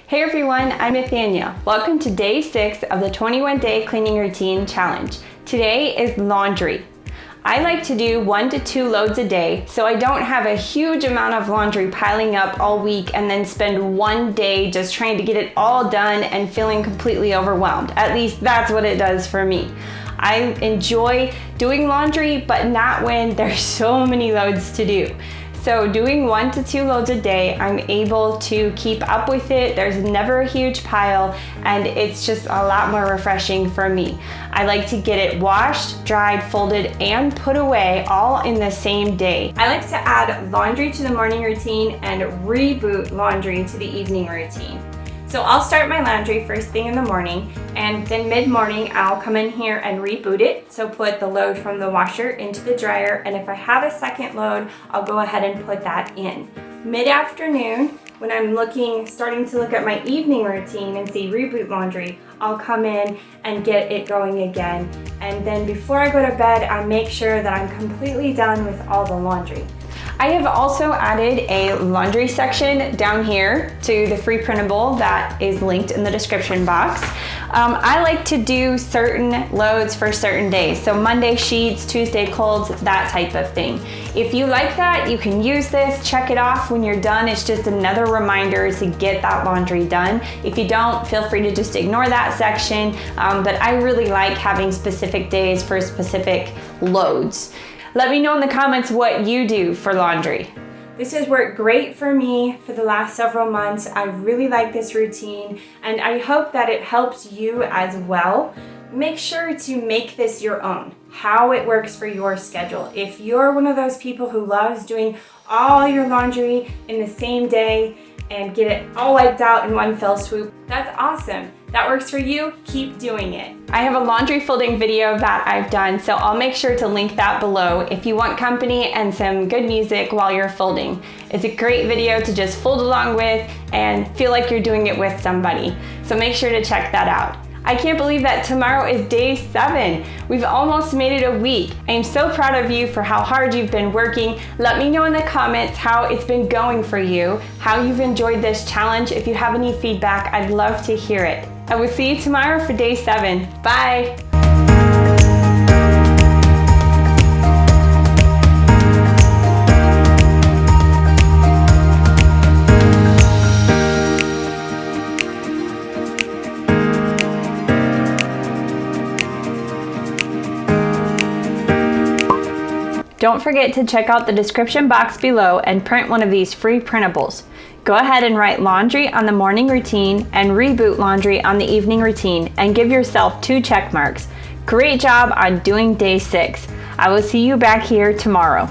Hey everyone, I'm Nathania. Welcome to day 6 of the 21-day cleaning routine challenge. Today is laundry. I like to do 1 to 2 loads a day so I don't have a huge amount of laundry piling up all week and then spend one day just trying to get it all done and feeling completely overwhelmed. At least that's what it does for me. I enjoy doing laundry, but not when there's so many loads to do. So doing 1 to 2 loads a day, I'm able to keep up with it. There's never a huge pile, and it's just a lot more refreshing for me. I like to get it washed, dried, folded, and put away all in the same day. I like to add laundry to the morning routine and reboot laundry to the evening routine. So I'll start my laundry first thing in the morning, and then mid-morning I'll come in here and reboot it. So put the load from the washer into the dryer, and if I have a second load, I'll go ahead and put that in. Mid-afternoon, when I'm starting to look at my evening routine and see reboot laundry, I'll come in and get it going again. And then before I go to bed, I make sure that I'm completely done with all the laundry. I have also added a laundry section down here to the free printable that is linked in the description box. I like to do certain loads for certain days. So Monday sheets, Tuesday colds, that type of thing. If you like that, you can use this, check it off when you're done. It's just another reminder to get that laundry done. If you don't, feel free to just ignore that section. But I really like having specific days for specific loads. Let me know in the comments what you do for laundry. This has worked great for me for the last several months. I really like this routine, and I hope that it helps you as well. Make sure to make this your own, how it works for your schedule. If you're one of those people who loves doing all your laundry in the same day and get it all wiped out in one fell swoop, that's awesome. That works for you, keep doing it. I have a laundry folding video that I've done, so I'll make sure to link that below if you want company and some good music while you're folding. It's a great video to just fold along with and feel like you're doing it with somebody. So make sure to check that out. I can't believe that tomorrow is day 7. We've almost made it a week. I am so proud of you for how hard you've been working. Let me know in the comments how it's been going for you, how you've enjoyed this challenge. If you have any feedback, I'd love to hear it. I will see you tomorrow for day 7. Bye. Don't forget to check out the description box below and print one of these free printables. Go ahead and write laundry on the morning routine and reboot laundry on the evening routine and give yourself 2 check marks. Great job on doing day 6. I will see you back here tomorrow.